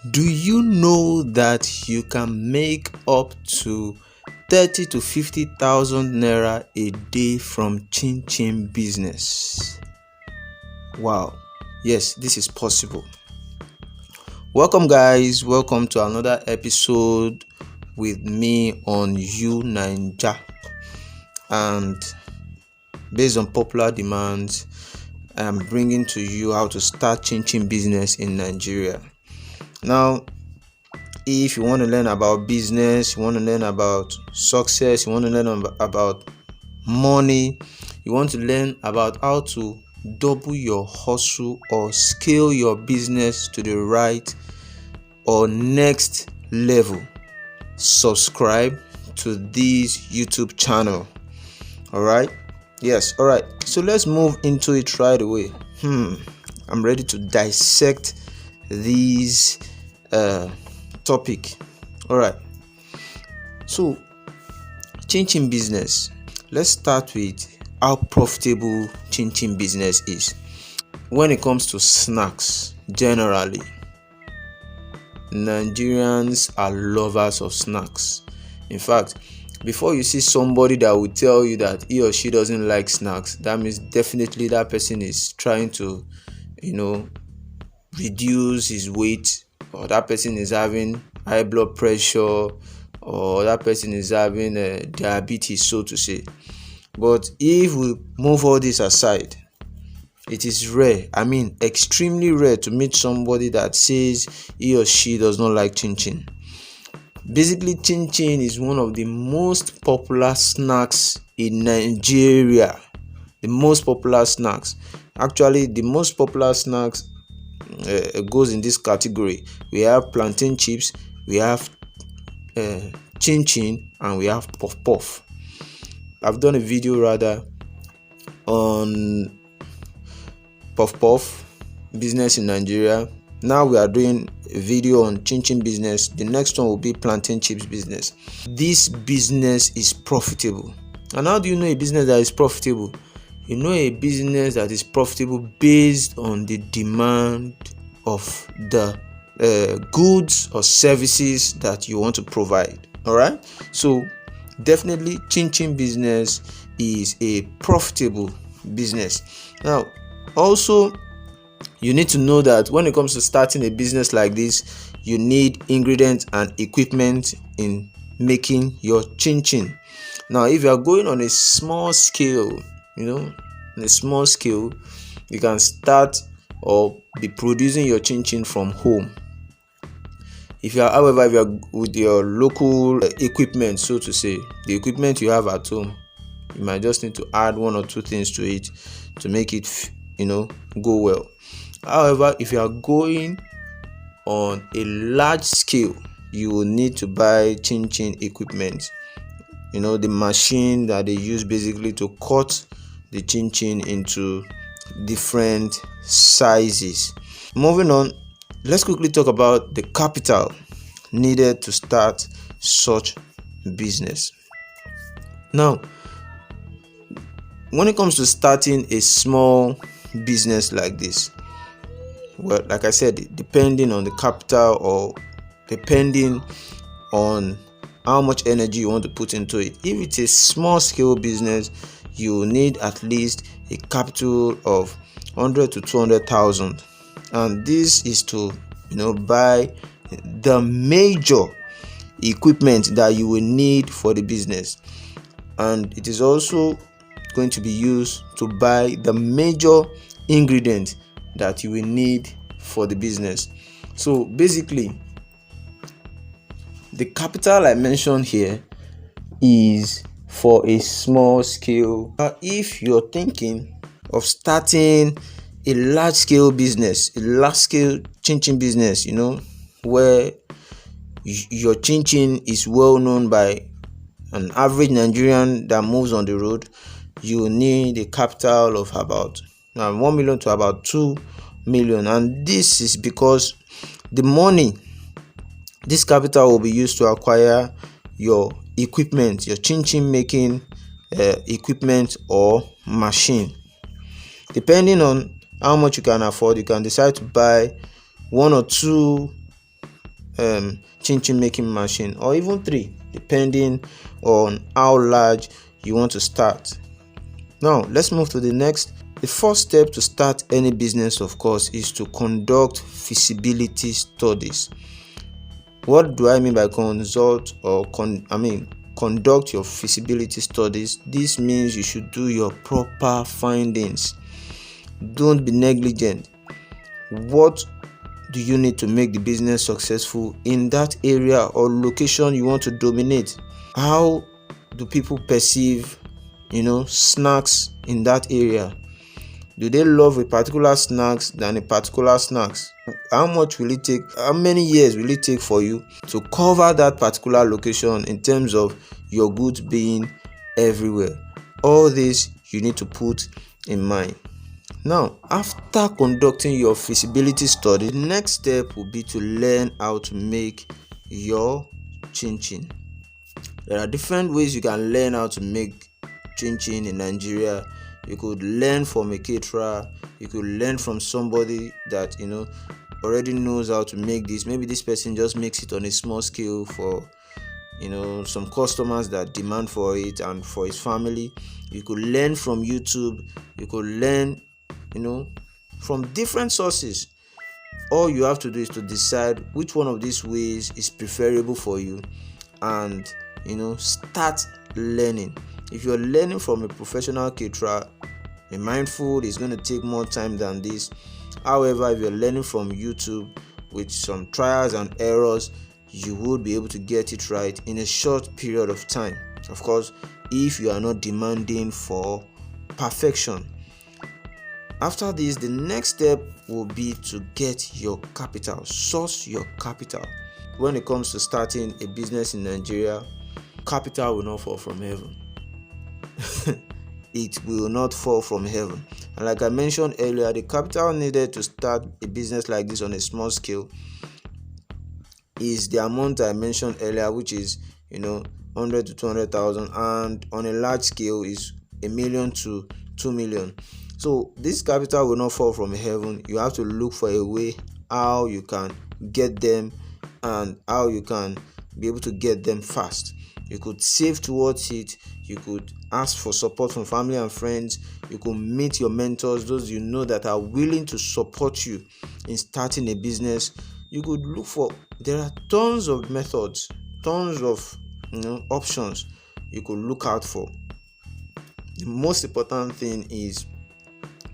Do you know that you can make up to 30 to 50,000 naira a day from chin chin business? Wow, yes, this is possible. Welcome, guys. Welcome to another episode with me on Naija. And based on popular demands, I am bringing to you how to start chin chin business in Nigeria. Now, if you want to learn about business, you want to learn about success, you want to learn about money, you want to learn about how to double your hustle or scale your business to the right or next level, subscribe to this YouTube channel. All right? Yes, all right. So let's move into it right away. I'm ready to dissect these topic. All right, so chin chin business. Let's start with how profitable chin chin business is. When it comes to snacks, generally Nigerians are lovers of snacks. In fact, before you see somebody that will tell you that he or she doesn't like snacks, that means definitely that person is trying to reduce his weight, or that person is having high blood pressure, or that person is having diabetes, so to say. But if we move all this aside, it is rare, extremely rare, to meet somebody that says he or she does not like chin chin. Basically, chin chin is one of the most popular snacks in Nigeria. The most popular snacks. Actually, the most popular snacks goes in this category. We have plantain chips, we have chin chin, and we have puff puff. I've done a video rather on puff puff business in Nigeria. Now we are doing a video on chin chin business. The next one will be plantain chips business. This business is profitable. And how do you know a business that is profitable? You know a business that is profitable based on the demand of the goods or services that you want to provide. All right, so definitely chin chin business is a profitable business. Now, also, you need to know that when it comes to starting a business like this, you need ingredients and equipment in making your chin chin. Now, if you are going on a small scale, you can start or be producing your chin chin from home. If you are with your local equipment, so to say, the equipment you have at home, you might just need to add one or two things to it to make it go well. However, if you are going on a large scale, you will need to buy chin chin equipment. The machine that they use basically to cut the chin chin into different sizes. Moving on, let's quickly talk about the capital needed to start such business. Now, when it comes to starting a small business like this, well, like I said, depending on the capital or depending on how much energy you want to put into it. If it's a small scale business, you need at least a capital of 100 to 200,000, and this is to buy the major equipment that you will need for the business, and it is also going to be used to buy the major ingredients that you will need for the business. So basically, the capital I mentioned here is for a small scale. If you're thinking of starting a large scale business, a large scale chin chin business, where your chin chin is well known by an average Nigerian that moves on the road, you need a capital of about 1 million to about 2 million. And this is because the money, this capital, will be used to acquire your equipment, your chin chin making equipment or machine. Depending on how much you can afford, you can decide to buy one or two chin chin making machine, or even 3, depending on how large you want to start. Now let's move to the next. The first step to start any business, of course, is to conduct feasibility studies. What do I mean by conduct your feasibility studies? This means you should do your proper findings. Don't be negligent. What do you need to make the business successful in that area or location you want to dominate? How do people perceive, snacks in that area? Do they love a particular snacks than a particular snacks? How many years will it take for you to cover that particular location in terms of your goods being everywhere? All this you need to put in mind. Now, after conducting your feasibility study, the next step will be to learn how to make your chin chin. There are different ways you can learn how to make chin chin in Nigeria. You could learn from a caterer. You could learn from somebody that already knows how to make this. Maybe this person just makes it on a small scale for some customers that demand for it and for his family. You could learn from YouTube. You could learn from different sources. All you have to do is to decide which one of these ways is preferable for you, and start learning. If you're learning from a professional caterer, be mindful it's going to take more time than this. However, if you're learning from YouTube with some trials and errors, you would be able to get it right in a short period of time. Of course, if you are not demanding for perfection. After this, the next step will be to get your capital, source your capital. When it comes to starting a business in Nigeria, capital will not fall from heaven. It will not fall from heaven. And like I mentioned earlier, the capital needed to start a business like this on a small scale is the amount I mentioned earlier, which is 100 to 200,000, and on a large scale is 1 million to 2 million. So this capital will not fall from heaven. You have to look for a way how you can get them and how you can be able to get them fast. You could save towards it. You could ask for support from family and friends. You could meet your mentors, those that are willing to support you in starting a business. You could look for, there are tons of methods, tons of options you could look out for. The most important thing is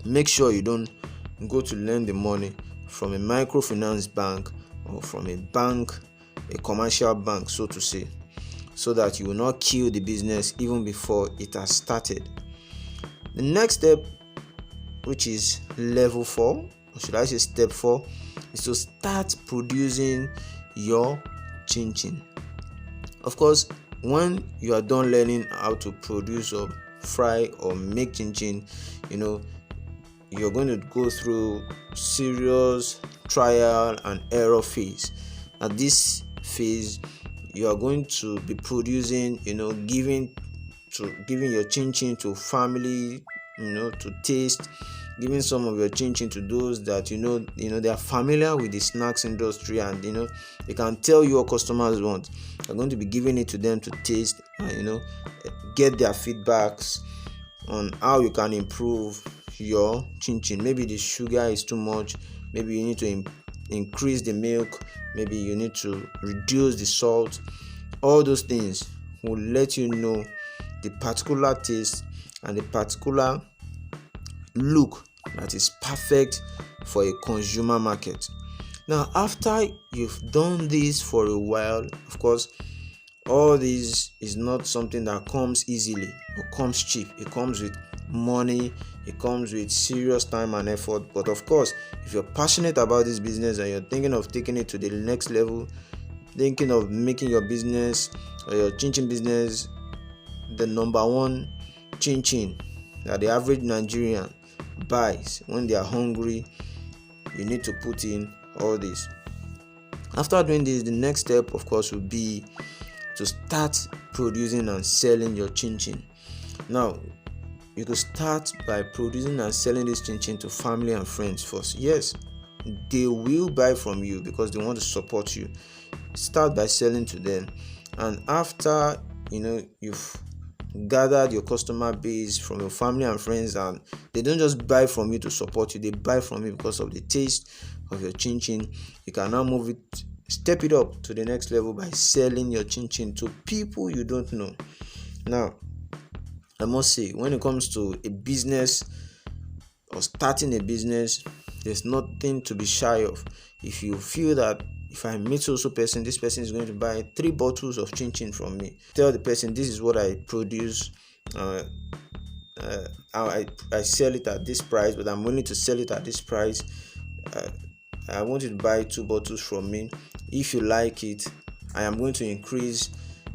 make sure you don't go to lend the money from a microfinance bank or from a bank, a commercial bank, so to say, so that you will not kill the business even before it has started. The next step, which is level 4, or should I say step 4, is to start producing your chin chin. Of course, when you are done learning how to produce or fry or make chin chin, you're going to go through serious trial and error phase. At this phase, you are going to be producing, giving your chin chin to family, to taste, giving some of your chin chin to those that they are familiar with the snacks industry, and they can tell you what customers want. You're going to be giving it to them to taste and get their feedbacks on how you can improve your chin chin. Maybe the sugar is too much, maybe you need to increase the milk, maybe you need to reduce the salt. All those things will let you know the particular taste and the particular look that is perfect for a consumer market. Now, after you've done this for a while, of course, all this is not something that comes easily or comes cheap. It comes with money, it comes with serious time and effort. But of course, if you're passionate about this business and you're thinking of taking it to the next level, thinking of making your business or your chin chin business the number one chin chin that the average Nigerian buys when they are hungry, you need to put in all this. After doing this, the next step, of course, will be to start producing and selling your chin chin. Now, you could start by producing and selling this chin chin to family and friends first. Yes, they will buy from you because they want to support you. start by selling to them, and after you've gathered your customer base from your family and friends, and they don't just buy from you to support you, they buy from you because of the taste of your chin chin. You can now step it up to the next level by selling your chin chin to people you don't know. Now, I must say, when it comes to a business or starting a business, there's nothing to be shy of. If you feel that if I meet also person, this person is going to buy 3 bottles of chin chin from me, tell the person, this is what I produce. I sell it at this price, but I'm willing to sell it at this price. I want you to buy 2 bottles from me. If you like it, I am going to increase,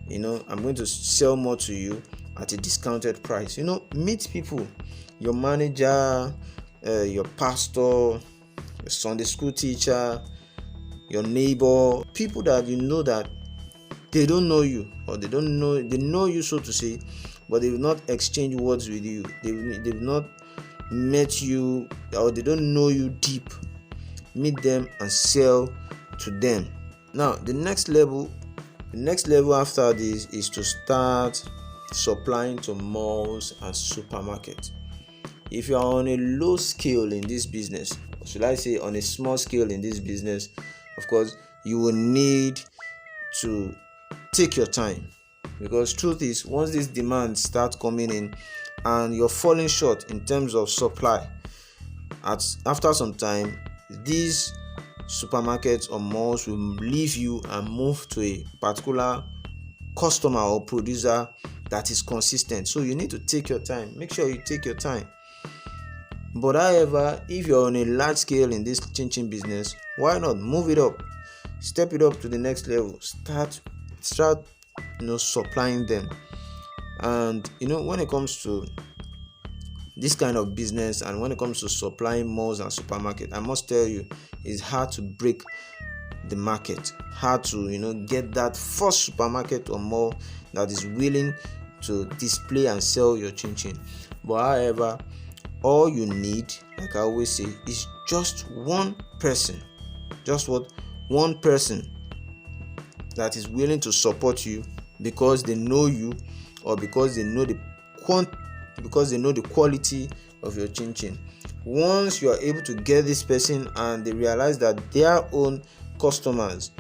I'm going to sell more to you at a discounted price. Meet people, your manager, your pastor, your Sunday school teacher, your neighbor, people that that they don't know you, or they know you, so to say, but they will not exchange words with you. They've not met you, or they don't know you deep. Meet them and sell to them. Now, the next level after this is to start supplying to malls and supermarkets. If you are on a low scale in this business, or should I say on a small scale in this business, of course you will need to take your time, because truth is, once this demand starts coming in and you're falling short in terms of supply, after some time, these supermarkets or malls will leave you and move to a particular customer or producer that is consistent. So you need to take your time. Make sure you take your time. But however, if you're on a large scale in this chin chin business, why not move it up? Step it up to the next level. Start supplying them. And when it comes to this kind of business, and when it comes to supplying malls and supermarket, I must tell you, it's hard to break the market, hard to get that first supermarket or mall that is willing to display and sell your chin chin. But however, all you need, like I always say, is just one person. One person that is willing to support you because they know you, or because they know the quality of your chin chin. Once you are able to get this person and they realize that their own customers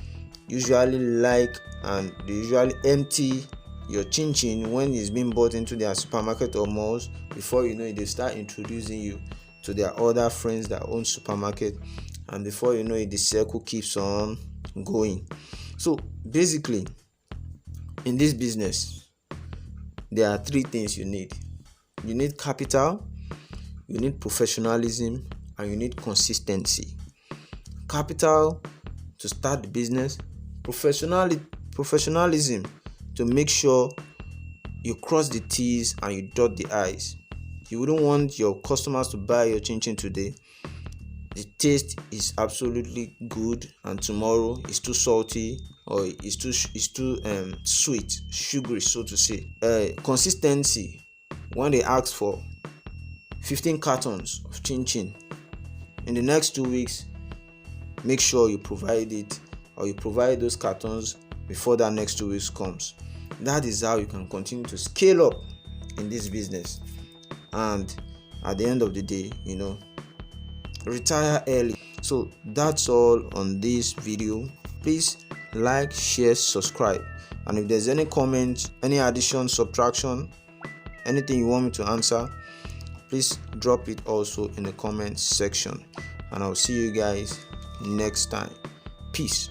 usually like, and they usually empty your chin chin when it's being bought into their supermarket or malls, before you know it, they start introducing you to their other friends that own supermarket, and before you know it, the circle keeps on going. So basically, in this business, there are 3 things you need. You need capital, you need professionalism, and you need consistency. Capital to start the business, professionalism to make sure you cross the T's and you dot the I's. You wouldn't want your customers to buy your chin chin today, the taste is absolutely good, and tomorrow it's too salty, or it's too sweet, sugary, so to say. Consistency. When they ask for 15 cartons of chin chin, in the next 2 weeks, make sure you provide it, or you provide those cartons before that next 2 weeks comes. That is how you can continue to scale up in this business, and at the end of the day, retire early. So that's all on this video. Please like, share, subscribe, and if there's any comment, any addition, subtraction, anything you want me to answer, please drop it also in the comment section, and I'll see you guys next time. Peace.